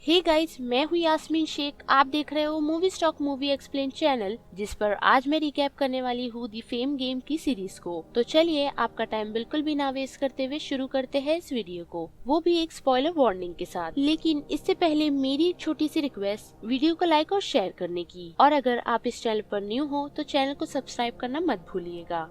Hey guys, मैं हूँ यास्मीन शेख। आप देख रहे हो movie stock movie explain channel, जिस पर आज मैं रिकैप करने वाली हूँ दी फेम गेम की सीरीज को। तो चलिए आपका टाइम बिल्कुल भी ना वेस्ट करते हुए शुरू करते हैं इस वीडियो को, वो भी एक स्पॉइलर वार्निंग के साथ। लेकिन इससे पहले मेरी एक छोटी सी रिक्वेस्ट, वीडियो को लाइक और शेयर करने की, और अगर आप इस चैनल पर न्यू हो तो चैनल को सब्सक्राइब करना मत भूलिएगा।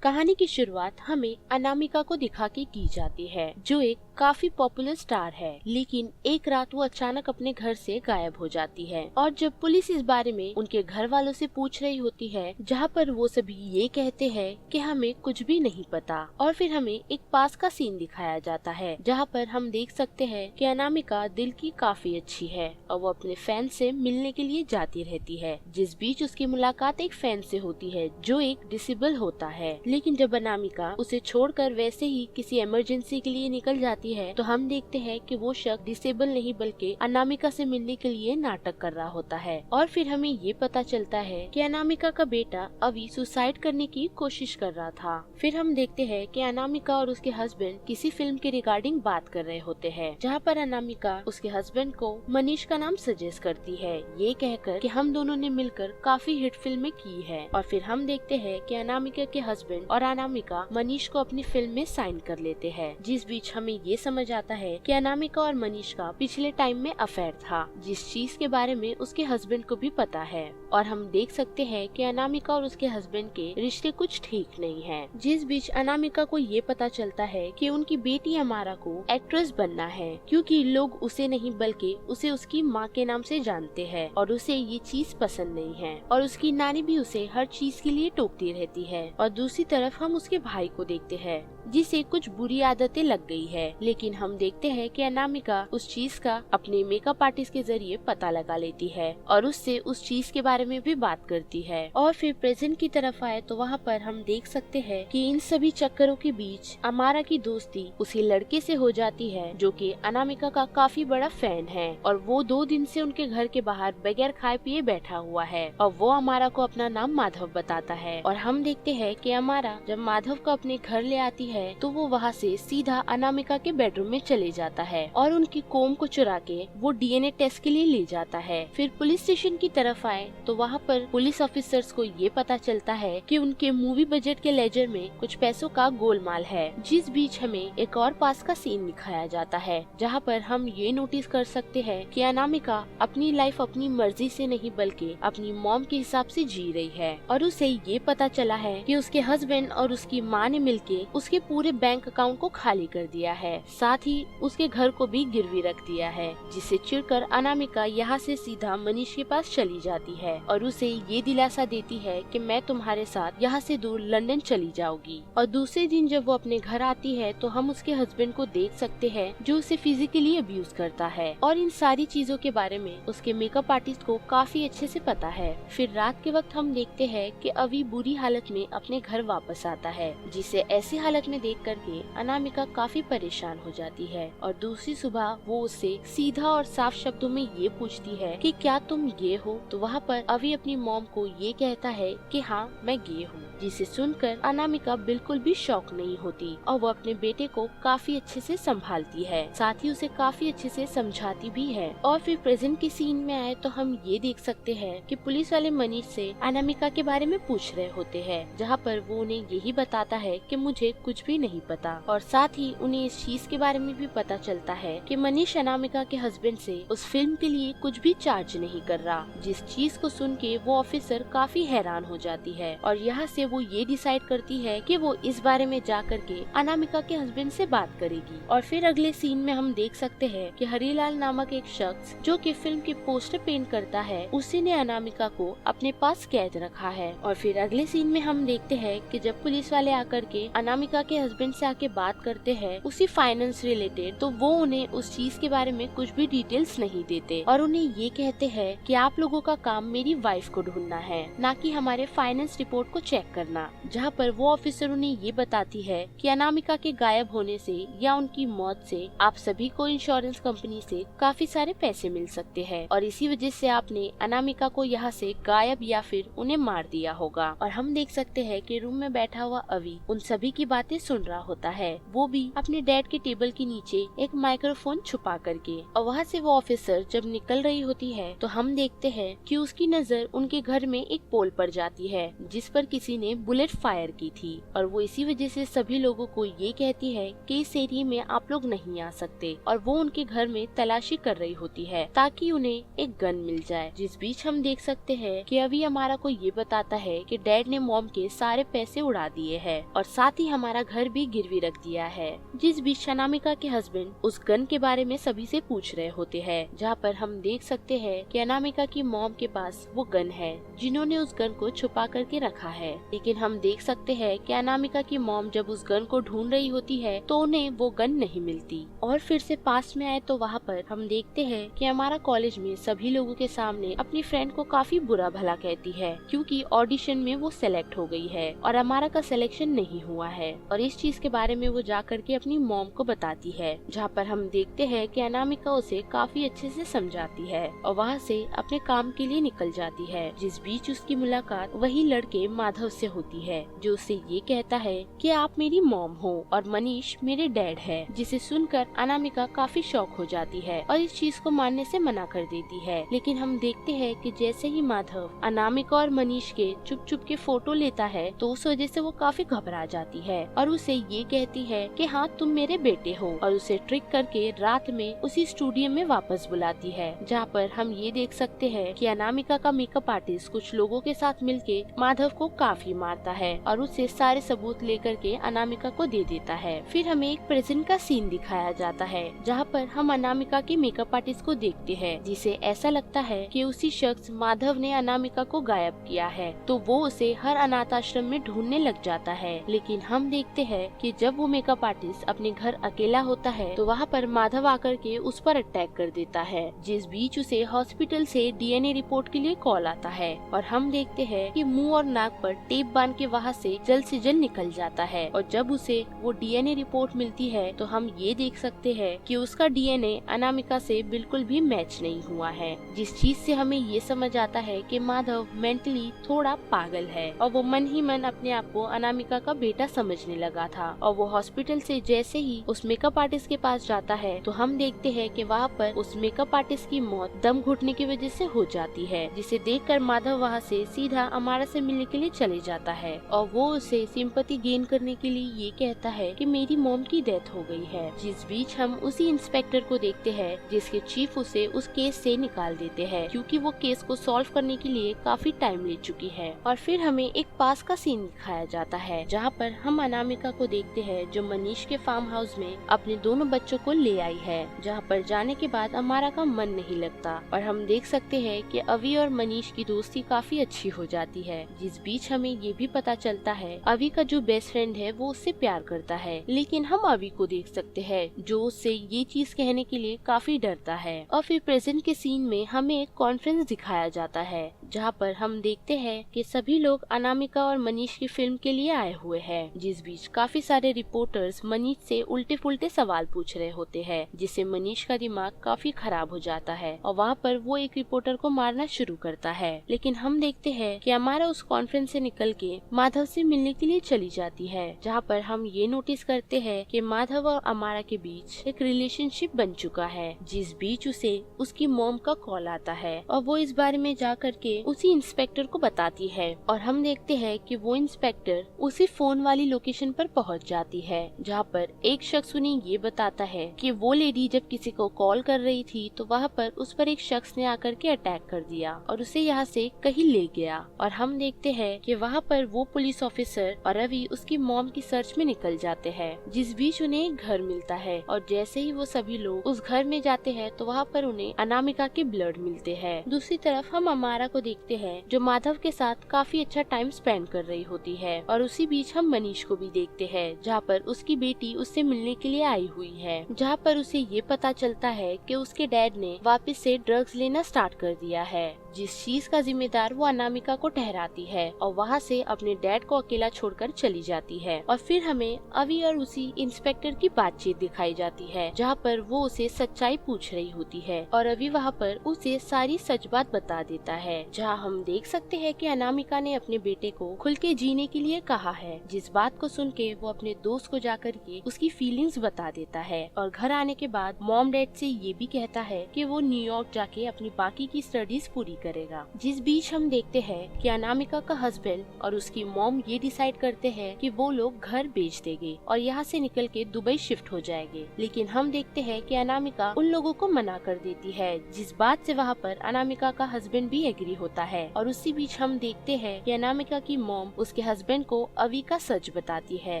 कहानी की शुरुआत हमें अनामिका को दिखा के की जाती है, जो एक काफी पॉपुलर स्टार है। लेकिन एक रात वो अचानक अपने घर से गायब हो जाती है, और जब पुलिस इस बारे में उनके घर वालों से पूछ रही होती है, जहाँ पर वो सभी ये कहते हैं कि हमें कुछ भी नहीं पता। और फिर हमें एक पास का सीन दिखाया जाता है, जहाँ पर हम देख सकते हैं कि अनामिका दिल की काफी अच्छी है और वो अपने फैन से मिलने के लिए जाती रहती है। जिस बीच उसकी मुलाकात एक फैन से होती है जो एक डिसेबल होता है। लेकिन जब अनामिका उसे छोड़कर वैसे ही किसी इमरजेंसी के लिए निकल जाती है, तो हम देखते हैं कि वो शख्स डिसेबल नहीं बल्कि अनामिका से मिलने के लिए नाटक कर रहा होता है। और फिर हमें ये पता चलता है कि अनामिका का बेटा अभी सुसाइड करने की कोशिश कर रहा था। फिर हम देखते हैं कि अनामिका और उसके हस्बैंड किसी फिल्म के रिगार्डिंग बात कर रहे होते हैं, जहाँ पर अनामिका उसके हस्बैंड को मनीष का नाम सजेस्ट करती है, ये कहकर कि हम दोनों ने मिलकर काफी हिट फिल्में की है। और फिर हम देखते हैं कि अनामिका के हस्बैंड और अनामिका मनीष को अपनी फिल्म में साइन कर लेते हैं। जिस बीच हमें ये समझ आता है कि अनामिका और मनीष का पिछले टाइम में अफेयर था, जिस चीज के बारे में उसके हस्बैंड को भी पता है। और हम देख सकते हैं कि अनामिका और उसके हस्बैंड के रिश्ते कुछ ठीक नहीं है। जिस बीच अनामिका को ये पता चलता है कि उनकी बेटी अमारा को एक्ट्रेस बनना है, क्योंकि लोग उसे नहीं बल्कि उसे उसकी माँ के नाम से जानते हैं, और उसे ये चीज पसंद नहीं है। और उसकी नानी भी उसे हर चीज के लिए टोकती रहती है। और दूसरी तरफ हम उसके भाई को देखते हैं, जिसे कुछ बुरी आदतें लग गई है। लेकिन हम देखते हैं कि अनामिका उस चीज का अपने मेकअप आर्टिस्ट के जरिए पता लगा लेती है और उससे उस चीज के बारे में भी बात करती है। और फिर प्रेजेंट की तरफ आए तो वहाँ पर हम देख सकते हैं कि इन सभी चक्करों के बीच अमारा की दोस्ती उसी लड़के से हो जाती है, जो कि अनामिका का काफी बड़ा फैन है। और वो 2 दिन से उनके घर के बाहर बगैर खाए पिए बैठा हुआ है, और वो अमारा को अपना नाम माधव बताता है। और हम देखते हैं कि अमारा जब माधव को अपने घर ले आती है तो वो वहाँ से सीधा अनामिका के बेडरूम में चले जाता है और उनकी कोम को चुरा के वो डीएनए टेस्ट के लिए ले जाता है। फिर पुलिस स्टेशन की तरफ आए तो वहाँ पर पुलिस ऑफिसर्स को ये पता चलता है कि उनके मूवी बजट के लेजर में कुछ पैसों का गोलमाल है। जिस बीच हमें एक और पास का सीन दिखाया जाता है, जहाँ पर हम ये नोटिस कर सकते हैं कि अनामिका अपनी लाइफ अपनी मर्जी से नहीं बल्कि अपनी मॉम के हिसाब से जी रही है। और उसे ये पता चला है कि उसके हस्बैंड और उसकी माँ ने मिलके उसके पूरे बैंक अकाउंट को खाली कर दिया है, साथ ही उसके घर को भी गिरवी रख दिया है। जिससे चिढ़कर अनामिका यहाँ से सीधा मनीष के पास चली जाती है और उसे ये दिलासा देती है कि मैं तुम्हारे साथ यहाँ से दूर लंदन चली जाऊंगी। और दूसरे दिन जब वो अपने घर आती है तो हम उसके हस्बैंड को देख सकते हैं, जो उसे फिजिकली अब्यूज करता है। और इन सारी चीजों के बारे में उसके मेकअप आर्टिस्ट को काफी अच्छे से पता है। फिर रात के वक्त हम देखते हैं कि अवी बुरी हालत में अपने घर वापस आता है, जिसे ऐसी हालत में देख करके अनामिका काफी परेशान हो जाती है। और दूसरी सुबह वो उससे सीधा और साफ शब्दों में ये पूछती है कि क्या तुम गे हो। तो वहाँ पर अभी अपनी मॉम को ये कहता है कि हाँ मैं गे हूँ, जिसे सुनकर अनामिका बिल्कुल भी शॉक नहीं होती और वो अपने बेटे को काफी अच्छे से संभालती है, साथ ही उसे काफी अच्छे से समझाती भी है। और फिर प्रेजेंट के सीन में आए तो हम ये देख सकते हैं कि पुलिस वाले मनीष से अनामिका के बारे में पूछ रहे होते हैं, जहाँ पर वो उन्हें यही बताता है कि मुझे कुछ भी नहीं पता। और साथ ही उन्हें इस चीज के बारे में भी पता चलता है कि मनीष अनामिका के हस्बैंड से उस फिल्म के लिए कुछ भी चार्ज नहीं कर रहा। जिस चीज को सुन के वो ऑफिसर काफी हैरान हो जाती है, और यहाँ से वो ये डिसाइड करती है कि वो इस बारे में जा करके अनामिका के हस्बैंड से बात करेगी। और फिर अगले सीन में हम देख सकते हैं कि हरिलाल नामक एक शख्स, जो कि फिल्म के पोस्टर पेंट करता है, उसी ने अनामिका को अपने पास कैद रखा है। और फिर अगले सीन में हम देखते हैं कि जब पुलिस वाले आकर के अनामिका के हस्बैंड से आके बात करते हैं उसी फाइनेंस रिलेटेड, तो वो उन्हें उस चीज के बारे में कुछ भी डिटेल्स नहीं देते और उन्हें ये कहते हैं कि आप लोगों का काम मेरी वाइफ को ढूंढना है, ना कि हमारे फाइनेंस रिपोर्ट को चेक करना, जहाँ पर वो ऑफिसर उन्हें ये बताती है कि अनामिका के गायब होने से या उनकी मौत से आप सभी को इंश्योरेंस कंपनी से काफी सारे पैसे मिल सकते हैं और इसी वजह से आपने अनामिका को यहाँ से गायब या फिर उन्हें मार दिया होगा। और हम देख सकते हैं कि रूम में बैठा हुआ अवी उन सभी की बातें सुन रहा होता है, वो भी अपने डैड के टेबल के नीचे एक माइक्रोफोन छुपा करके। और वहाँ से वो ऑफिसर जब निकल रही होती है तो हम देखते हैं कि उसकी नजर उनके घर में एक पोल पर जाती है जिस पर किसी ने बुलेट फायर की थी और वो इसी वजह से सभी लोगों को ये कहती है कि इस एरिया में आप लोग नहीं आ सकते और वो उनके घर में तलाशी कर रही होती है ताकि उन्हें एक गन मिल जाए। जिस बीच हम देख सकते हैं कि अभी हमारा को ये बताता है कि डैड ने मॉम के सारे पैसे उड़ा दिए हैं और साथ ही हमारा घर भी गिरवी रख दिया है। जिस बीच अनामिका के हस्बैंड उस गन के बारे में सभी से पूछ रहे होते हैं, जहाँ पर हम देख सकते हैं कि अनामिका की मॉम के पास वो गन है जिन्होंने उस गन को छुपा करके रखा है। लेकिन हम देख सकते हैं कि अनामिका की मॉम जब उस गन को ढूंढ रही होती है तो उन्हें वो गन नहीं मिलती और फिर से पास में आए तो वहाँ पर हम देखते हैं कि हमारा कॉलेज में सभी लोगों के सामने अपनी फ्रेंड को काफी बुरा भला कहती है क्योंकि ऑडिशन में वो सेलेक्ट हो गई है और हमारा का सिलेक्शन नहीं हुआ है और इस चीज के बारे में वो जा करके अपनी मॉम को बताती है, जहाँ पर हम देखते हैं कि अनामिका उसे काफी अच्छे से समझाती है और वहाँ से अपने काम के लिए निकल जाती है। जिस बीच उसकी मुलाकात वही लड़के माधव से होती है जो उससे ये कहता है कि आप मेरी मॉम हो और मनीष मेरे डैड है, जिसे सुनकर अनामिका काफी शॉक हो जाती है और इस चीज को मानने से मना कर देती है। लेकिन हम देखते हैं कि जैसे ही माधव अनामिका और मनीष के चुप चुप के फोटो लेता है तो उस वजह से वो काफी घबरा जाती है और उसे ये कहती है कि हाँ तुम मेरे बेटे हो और उसे ट्रिक करके रात में उसी स्टूडियो में वापस बुलाती है, जहाँ पर हम ये देख सकते हैं कि अनामिका का मेकअप आर्टिस्ट कुछ लोगों के साथ मिलके माधव को काफी मारता है और उसे सारे सबूत लेकर के अनामिका को दे देता है। फिर हमें एक प्रेजेंट का सीन दिखाया जाता है जहाँ पर हम अनामिका के मेकअप आर्टिस्ट को देखते हैं जिसे ऐसा लगता है कि उसी शख्स माधव ने अनामिका को गायब किया है, तो वो उसे हर अनाथ आश्रम में ढूंढने लग जाता है। लेकिन हम देखते हैं कि जब वो मेकअप आर्टिस्ट अपने घर अकेला होता है तो वहाँ पर माधव आकर के उस पर अटैक कर देता है। जिस बीच उसे हॉस्पिटल से डीएनए रिपोर्ट के लिए कॉल आता है और हम देखते हैं कि मुंह और नाक पर टेप बांध के वहाँ से जल्द निकल जाता है और जब उसे वो डीएनए रिपोर्ट मिलती है तो हम ये देख सकते हैं कि उसका डीएनए अनामिका से बिल्कुल भी मैच नहीं हुआ है, जिस चीज से हमें ये समझ आता है कि माधव मेंटली थोड़ा पागल है और वो मन ही मन अपने आप को अनामिका का बेटा समझने लगा था। और वो हॉस्पिटल से जैसे ही उस मेकअप आर्टिस्ट के पास जाता है तो हम देखते हैं कि वहाँ पर उस मेकअप आर्टिस्ट की मौत दम घुटने की वजह से हो जाती है, जिसे देखकर माधव वहाँ से सीधा अमारा से मिलने के लिए चले जाता है और वो उसे सिंपैथी गेन करने के लिए ये कहता है कि मेरी मॉम की डेथ हो गई है। जिस बीच हम उसी इंस्पेक्टर को देखते हैं जिसके चीफ उसे उस केस से निकाल देते हैं क्योंकि वो केस को सॉल्व करने के लिए काफी टाइम ले चुकी है। और फिर हमें एक पास का सीन दिखाया जाता है जहाँ पर हम अनामिका को देखते हैं जो मनीष के फार्म हाउस में अपने दोनों बच्चों को ले आई है, जहाँ पर जाने के बाद अमारा का मन नहीं लगता और हम देख सकते हैं कि अवी और मनीष की दोस्ती काफी अच्छी हो जाती है। जिस बीच हमें ये भी पता चलता है अवी का जो बेस्ट फ्रेंड है वो उससे प्यार करता है, लेकिन हम अवी को देख सकते हैं जो उससे ये चीज कहने के लिए काफी डरता है। और फिर प्रेजेंट के सीन में हमें एक कॉन्फ्रेंस दिखाया जाता है जहाँ पर हम देखते हैं कि सभी लोग अनामिका और मनीष की फिल्म के लिए आए हुए हैं। जिस बीच काफी सारे रिपोर्टर्स मनीष से उल्टे पुल्टे सवाल पूछ रहे होते हैं, जिससे मनीष का दिमाग काफी खराब हो जाता है और वहाँ पर वो एक रिपोर्टर को मारना शुरू करता है। लेकिन हम देखते हैं कि हमारा उस कॉन्फ्रेंस से निकल के माधव से मिलने के लिए चली जाती है, जहाँ पर हम ये नोटिस करते हैं कि माधव और अमारा के बीच एक रिलेशनशिप बन चुका है। जिस बीच उसे उसकी मॉम का कॉल आता है और वो इस बारे में जा करके उसी इंस्पेक्टर को बताती है और हम देखते हैं कि वो इंस्पेक्टर उसी फोन वाली लोकेशन पर पहुंच जाती है, जहाँ पर एक शख्स उन्हें ये बताता है कि वो लेडी जब किसी को कॉल कर रही थी तो वहाँ पर उस पर एक शख्स ने आकर के अटैक कर दिया और उसे यहाँ से कहीं ले गया। और हम देखते हैं कि वहाँ पर वो पुलिस ऑफिसर और रवि उसकी मॉम की सर्च में निकल जाते हैं। जिस बीच उन्हें एक घर मिलता है और जैसे ही वो सभी लोग उस घर में जाते हैं तो वहाँ पर उन्हें अनामिका के ब्लड मिलते हैं। दूसरी तरफ हम अमारा को देखते हैं जो माधव के साथ काफी अच्छा टाइम स्पेंड कर रही होती है और उसी बीच हम मनीष को भी देखते हैं जहाँ पर उसकी बेटी उससे मिलने के लिए आई हुई है, जहाँ पर उसे ये पता चलता है कि उसके डैड ने वापस से ड्रग्स लेना स्टार्ट कर दिया है। जिस चीज का जिम्मेदार वो अनामिका को ठहराती है और वहाँ से अपने डैड को अकेला छोड़कर चली जाती है। और फिर हमें अवी और उसी इंस्पेक्टर की बातचीत दिखाई जाती है, जहाँ पर वो उसे सच्चाई पूछ रही होती है और अवी वहाँ पर उसे सारी सच बात बता देता है, जहाँ हम देख सकते हैं कि अनामिका ने अपने बेटे को खुल के जीने के लिए कहा है। जिस बात को सुन के वो अपने दोस्त को जाकर के उसकी फीलिंग्स बता देता है और घर आने के बाद मॉम डैड से ये भी कहता है कि वो न्यूयॉर्क जाके अपनी बाकी की स्टडीज पूरी करेगा। जिस बीच हम देखते हैं कि अनामिका का हस्बैंड और उसकी मॉम ये डिसाइड करते हैं कि वो लोग घर बेच देंगे और यहाँ से निकल के दुबई शिफ्ट हो जाएंगे। लेकिन हम देखते हैं कि अनामिका उन लोगों को मना कर देती है, जिस बात से वहाँ पर अनामिका का हस्बैंड भी एग्री होता है। और उसी बीच हम देखते हैं कि अनामिका की मॉम उसके हस्बैंड को अवी का सच बताती है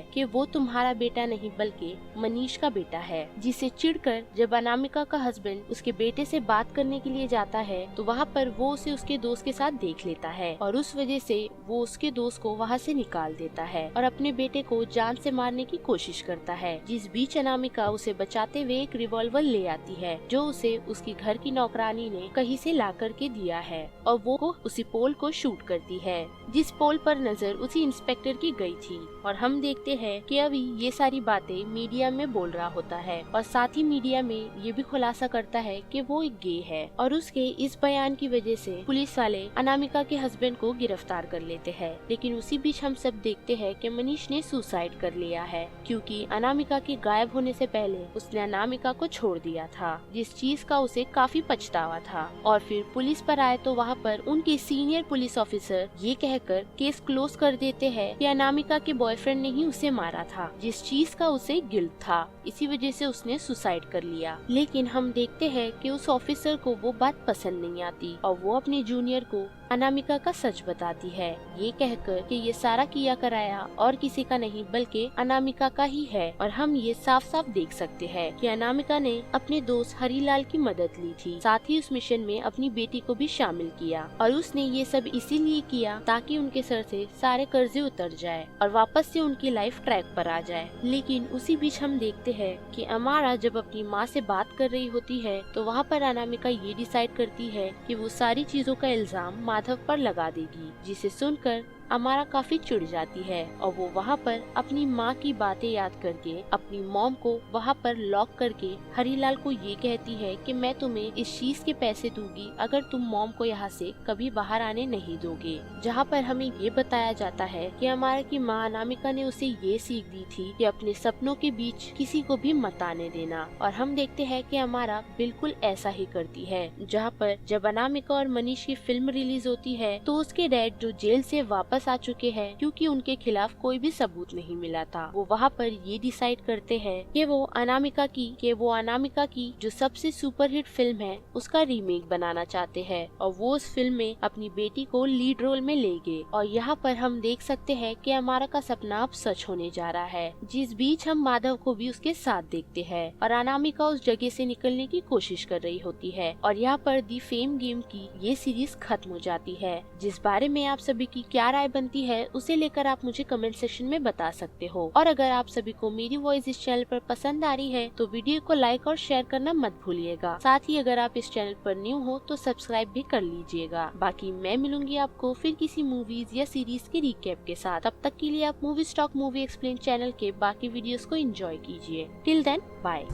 कि वो तुम्हारा बेटा नहीं बल्कि मनीष का बेटा है। जिसे चिढ़कर जब अनामिका का हस्बैंड उसके बेटे से बात करने के लिए जाता है तो वहाँ पर वो उसे उसके दोस्त के साथ देख लेता है और उस वजह से वो उसके दोस्त को वहाँ से निकाल देता है और अपने बेटे को जान से मारने की कोशिश करता है। जिस बीच अनामिका उसे बचाते हुए एक रिवॉल्वर ले आती है जो उसे उसकी घर की नौकरानी ने कहीं से ला करके दिया है और वो उसी पोल को शूट करती है, जिस पोल पर नजर उसी इंस्पेक्टर की गई थी। और हम देखते हैं कि अभी ये सारी बातें मीडिया में बोल रहा होता है और साथ ही मीडिया में ये भी खुलासा करता है कि वो एक गे है और उसके इस बयान की वजह से पुलिस वाले अनामिका के हस्बैंड को गिरफ्तार कर लेते हैं। लेकिन उसी बीच हम सब देखते हैं कि मनीष ने सुसाइड कर लिया है, क्योंकि अनामिका के गायब होने से पहले उसने अनामिका को छोड़ दिया था, जिस चीज का उसे काफी पछतावा था। और फिर पुलिस पर आए तो वहाँ पर उनके सीनियर पुलिस ऑफिसर ये कहकर केस क्लोज कर देते हैं कि अनामिका के बॉयफ्रेंड ने ही उसे मारा था, जिस चीज का उसे गिल्ट था, इसी वजह से उसने सुसाइड कर लिया। लेकिन हम देखते हैं कि उस ऑफिसर को वो बात पसंद नहीं आती और वो अपने जूनियर को अनामिका का सच बताती है, ये कहकर कि ये सारा किया कराया और किसी का नहीं बल्कि अनामिका का ही है। और हम ये साफ साफ देख सकते हैं कि अनामिका ने अपने दोस्त हरीलाल की मदद ली थी, साथ ही उस मिशन में अपनी बेटी को भी शामिल किया और उसने ये सब इसीलिए किया ताकि उनके सर से सारे कर्जे उतर जाए और वापस से उनकी लाइफ ट्रैक पर आ जाए। लेकिन उसी बीच हम देखते हैं कि अमारा जब अपनी माँ से बात कर रही होती है तो वहाँ पर अनामिका ये डिसाइड करती है कि वो सारी चीजों का इल्जाम माधव पर लगा देगी, जिसे सुनकर अमारा काफी चिढ़ जाती है और वो वहाँ पर अपनी माँ की बातें याद करके अपनी मॉम को वहाँ पर लॉक करके हरीलाल को ये कहती है कि मैं तुम्हें इस चीज के पैसे दूंगी अगर तुम मॉम को यहाँ से कभी बाहर आने नहीं दोगे। जहाँ पर हमें ये बताया जाता है कि अमारा की माँ अनामिका ने उसे ये सीख दी थी कि अपने सपनों के बीच किसी को भी मत आने देना। और हम देखते हैं कि अमारा बिल्कुल ऐसा ही करती है। जहाँ पर जब अनामिका और मनीष की फिल्म रिलीज होती है तो उसके डैड जो जेल से वापस आ चुके हैं क्योंकि उनके खिलाफ कोई भी सबूत नहीं मिला था, वो वहाँ पर ये डिसाइड करते हैं कि वो अनामिका की जो सबसे सुपरहिट फिल्म है उसका रीमेक बनाना चाहते हैं और वो उस फिल्म में अपनी बेटी को लीड रोल में ले गए। और यहाँ पर हम देख सकते हैं कि अमारा का सपना अब सच होने जा रहा है। जिस बीच हम माधव को भी उसके साथ देखते हैं और अनामिका उस जगह से निकलने की कोशिश कर रही होती है और यहाँ पर दी फेम गेम की ये सीरीज खत्म हो जाती है। जिस बारे में आप सभी की क्या राय बनती है उसे लेकर आप मुझे कमेंट सेक्शन में बता सकते हो। और अगर आप सभी को मेरी वॉइस इस चैनल पर पसंद आ रही है तो वीडियो को लाइक और शेयर करना मत भूलिएगा। साथ ही अगर आप इस चैनल पर न्यू हो तो सब्सक्राइब भी कर लीजिएगा। बाकी मैं मिलूंगी आपको फिर किसी मूवीज या सीरीज के रिकैप के साथ। तब तक के लिए आप movie stock movie explain channel के बाकी वीडियोस को एंजॉय कीजिए। Till then bye.